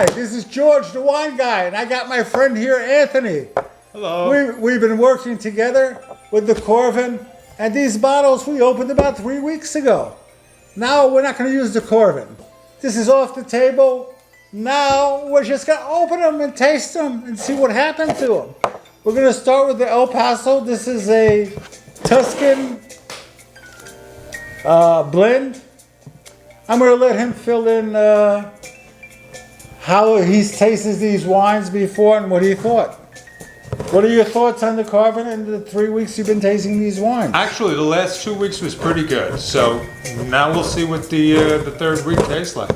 Hi, this is George, the wine guy, and I got my friend here, Anthony. Hello. We've been working together with the Coravin, and these bottles we opened about 3 weeks ago. Now we're not going to use the Coravin. This is off the table. Now we're just going to open them and taste them and see what happened to them. We're going to start with the El Paso. This is a Tuscan blend. I'm going to let him fill in how he's tasted these wines before and what he thought. What are your thoughts on the Coravin in the 3 weeks you've been tasting these wines? Actually, the last 2 weeks was pretty good. So now we'll see what the third week tastes like.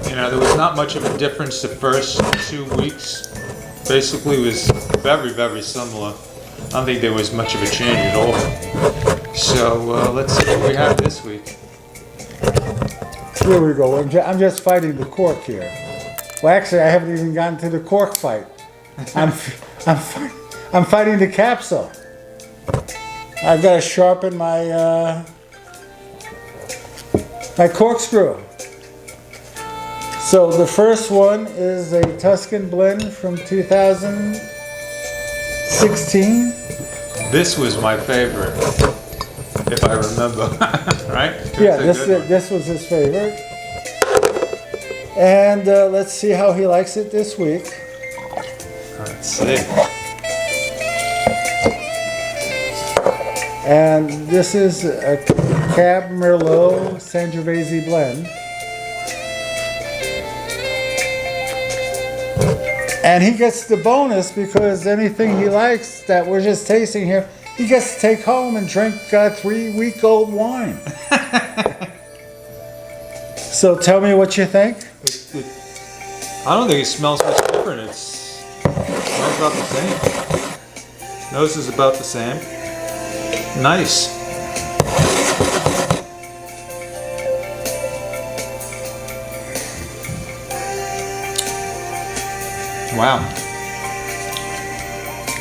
You know, there was not much of a difference the first 2 weeks. Basically, it was very, very similar. I don't think there was much of a change at all. So let's see what we have this week. Here we go. I'm just fighting the cork here. Well, actually, I haven't even gotten to the cork fight. I'm fighting the capsule. I've got to sharpen my my corkscrew. So the first one is a Tuscan blend from 2016. This was my favorite, if I remember, right? Yeah, this was his favorite. And let's see how he likes it this week. Let's see. And this is a Cab Merlot Sangiovese blend. And he gets the bonus because anything he likes that we're just tasting here, he gets to take home and drink 3-week-old wine. So tell me what you think. I don't think it smells much different. It smells about the same. Nose is about the same. Nice. Wow.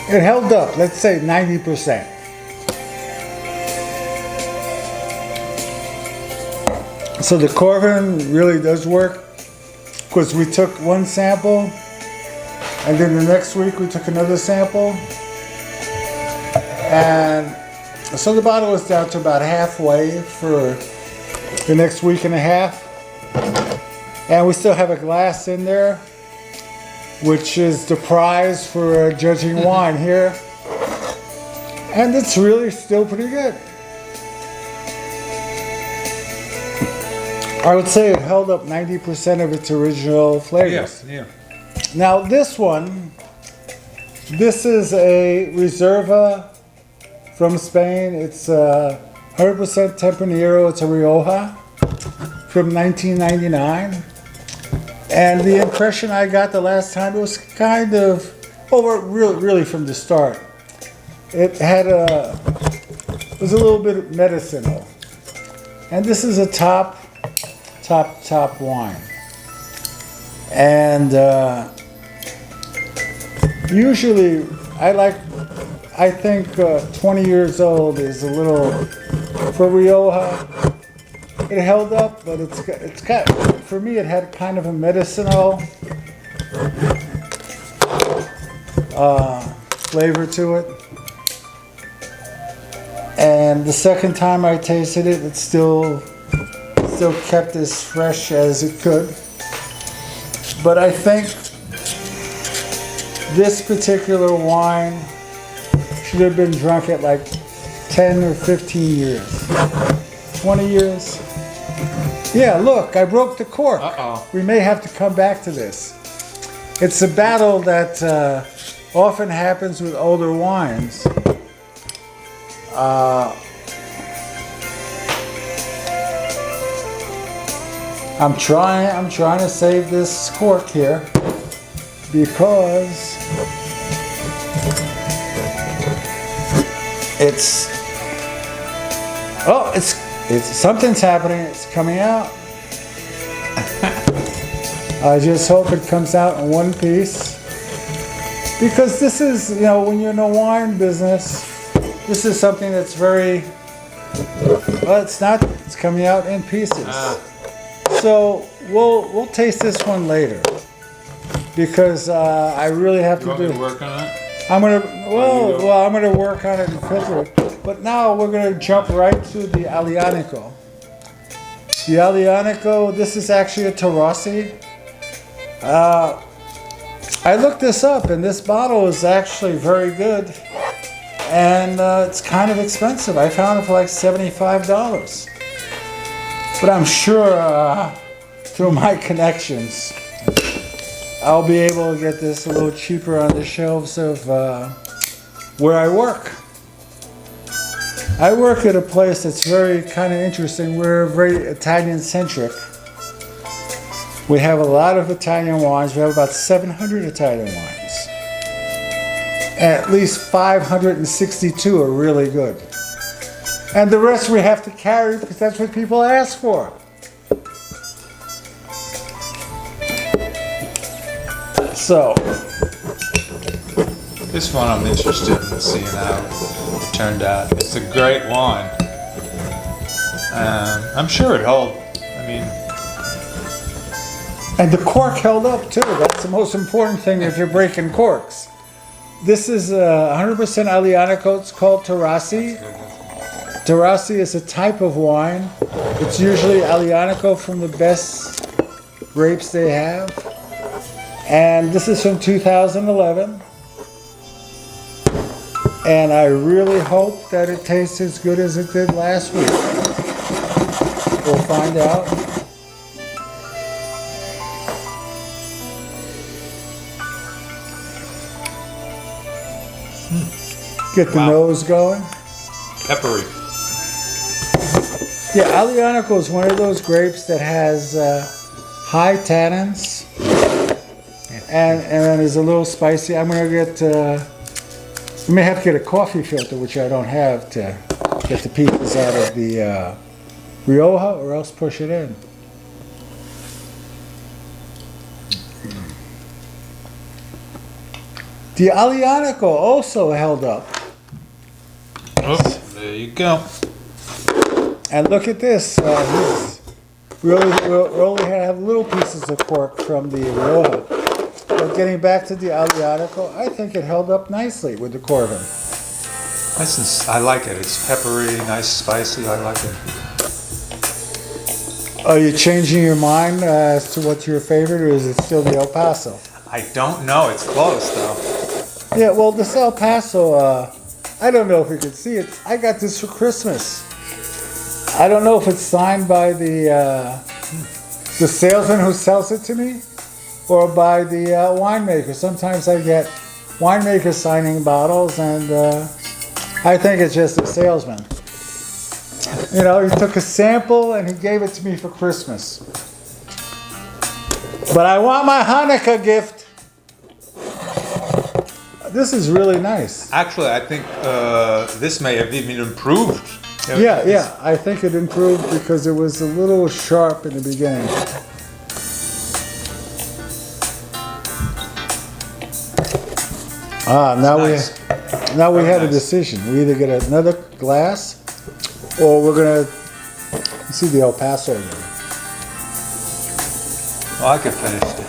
It held up, let's say 90%. So the Coravin really does work because we took one sample and then the next week we took another sample. And so the bottle is down to about halfway for the next week and a half. And we still have a glass in there, which is the prize for judging wine here. And it's really still pretty good. I would say it held up 90% of its original flavors. Yes, yeah. Now this one, this is a Reserva from Spain. It's 100% Tempranillo. It's a Rioja from 1999. And the impression I got the last time, it was kind of, really from the start. It had it was a little bit medicinal. And this is a top wine. And usually I think 20 years old is a little, for Rioja, it held up, but it's got, for me it had kind of a medicinal flavor to it. And the second time I tasted it, it still kept as fresh as it could. But I think this particular wine should have been drunk at like 10 or 15 years. 20 years. Yeah, look, I broke the cork. Uh-oh. We may have to come back to this. It's a battle that often happens with older wines. I'm trying to save this cork here because it's something's happening. It's coming out. I just hope it comes out in one piece because this is, when you're in the wine business, this is something that's very, well, it's coming out in pieces. So we'll taste this one later. because I really have You to want me do. to work on it? I'm gonna you do? I'm gonna work on it and filter it. But now we're gonna jump right to the Alianico. The Alianico, this is actually a Taurasi. I looked this up, and this bottle is actually very good, and it's kind of expensive. I found it for like $75, but I'm sure through my connections, I'll be able to get this a little cheaper on the shelves of where I work. I work at a place that's very kind of interesting. We're very Italian-centric. We have a lot of Italian wines. We have about 700 Italian wines. And at least 562 are really good. And the rest we have to carry because that's what people ask for. So, This one I'm interested in seeing how it turned out. It's a great wine. I'm sure it held. I mean, and the cork held up too. That's the most important thing if you're breaking corks. This is 100% Alianico. It's called Taurasi. Taurasi is a type of wine. It's usually Alianico from the best grapes they have. And this is from 2011. And I really hope that it tastes as good as it did last week. We'll find out. Get the Wow. nose going. peppery. Yeah, Alianico is one of those grapes that has high tannins and is a little spicy. I'm gonna get. I may have to get a coffee filter, which I don't have, to get the pieces out of the Rioja, or else push it in. The Alianico also held up. Oh, there you go. And look at this. We only have little pieces of cork from the Rioja. But getting back to the Alianico, I think it held up nicely with the Coravin. I like it. It's peppery, nice, spicy. I like it. Are you changing your mind as to what's your favorite, or is it still the El Paso? I don't know. It's close though. Yeah, well, this El Paso, I don't know if you can see it. I got this for Christmas. I don't know if it's signed by the salesman who sells it to me, or by the winemaker. Sometimes I get winemakers signing bottles, and I think it's just a salesman. You know, he took a sample and he gave it to me for Christmas. But I want my Hanukkah gift. This is really nice. Actually, I think this may have even improved. Yeah, I think it improved because it was a little sharp in the beginning. Nice. Now we Very have a nice. decision. We either get another glass, or we're gonna see the El Paso again. Well, I could finish it.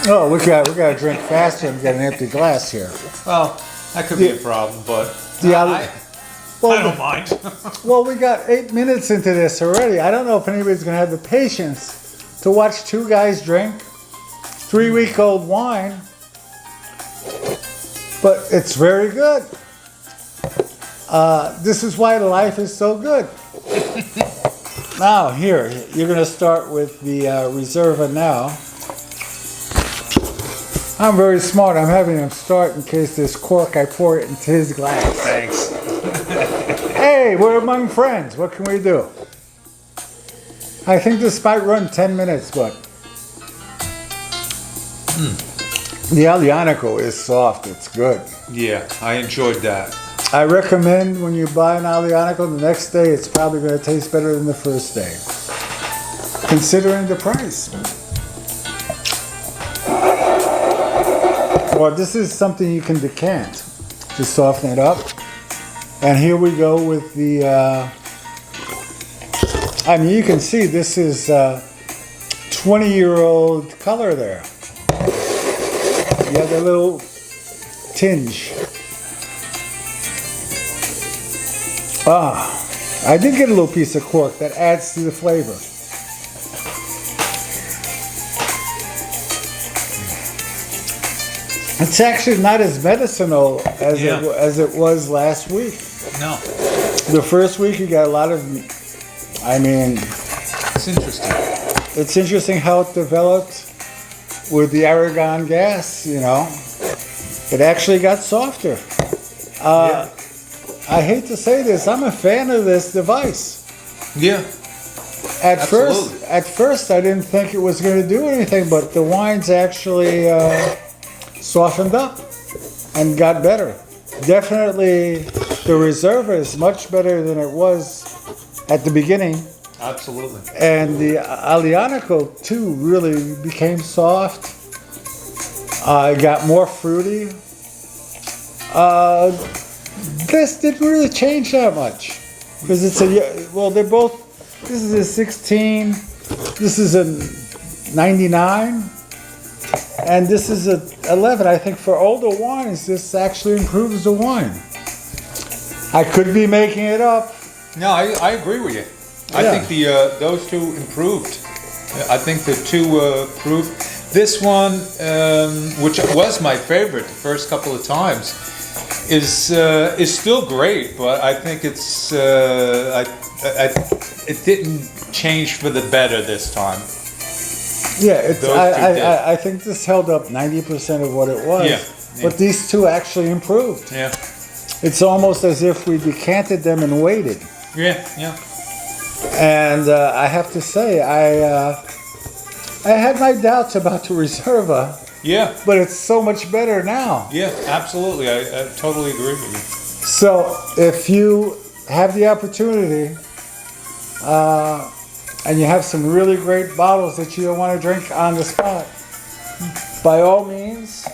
Oh, we gotta drink faster and get an empty glass here. Well, that could be a problem, but The I Well, don't mind. Well, we got 8 minutes into this already. I don't know if anybody's gonna have the patience to watch two guys drink 3-week-old wine, but it's very good. This is why life is so good. Now, here, you're gonna start with the Reserva now. I'm very smart. I'm having him start in case this cork, I pour it into his glass. Thanks. Hey, we're among friends. What can we do? I think this might run 10 minutes, but the Alianico is soft. It's good. Yeah, I enjoyed that. I recommend when you buy an Alianico, the next day it's probably going to taste better than the first day, considering the price. Well, this is something you can decant to soften it up. And here we go with the, I mean, you can see this is 20-year-old color there. Yeah, the little tinge. I did get a little piece of cork that adds to the flavor. It's actually not as medicinal as it was last week. No. The first week you got a lot of, I mean, It's interesting. it's interesting how it developed with the argon gas, you know. It actually got softer. I hate to say this, I'm a fan of this device. Yeah. At Absolutely. first I didn't think it was going to do anything, but the wine's actually softened up and got better. Definitely the Reserva is much better than it was at the beginning. Absolutely. And the Aglianico too really became soft. It got more fruity. This didn't really change that much because it's they're both. This is a 16. This is a 99, and this is a 11. I think for older wines, this actually improves the wine. I could be making it up. No, I agree with you. I Yeah. think those two improved. I think the two improved. This one, which was my favorite the first couple of times, is still great, but I think it's it didn't change for the better this time. Yeah, it's, Those two did. I think this held up 90% of what it was. Yeah, But these two actually improved. Yeah, It's almost as if we decanted them and waited. yeah. And I have to say, I had my doubts about the Reserva, Yeah, but it's so much better now. yeah, absolutely. I totally agree with you. So if you have the opportunity and you have some really great bottles that you don't want to drink on the spot, by all means,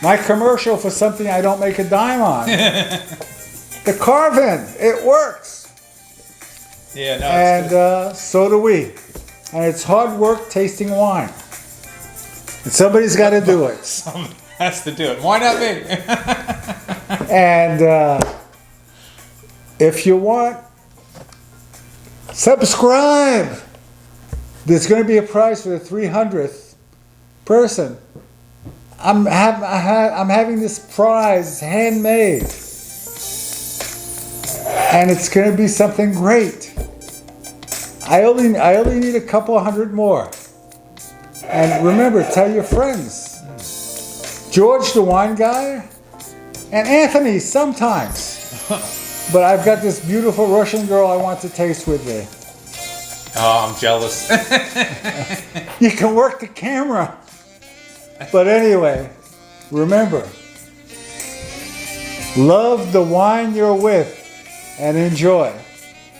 my commercial for something I don't make a dime on. The Coravin, it works. Yeah, no, it's good. And so do we. And it's hard work tasting wine. And somebody's got to do it. Someone has to do it. Why not me? And if you want, subscribe. There's going to be a prize for the 300th person. I'm having this prize handmade. And it's going to be something great. I only need a couple hundred more. And remember, tell your friends. George the wine guy, and Anthony sometimes. But I've got this beautiful Russian girl I want to taste with me. Oh, I'm jealous. You can work the camera. But anyway, remember, love the wine you're with and enjoy.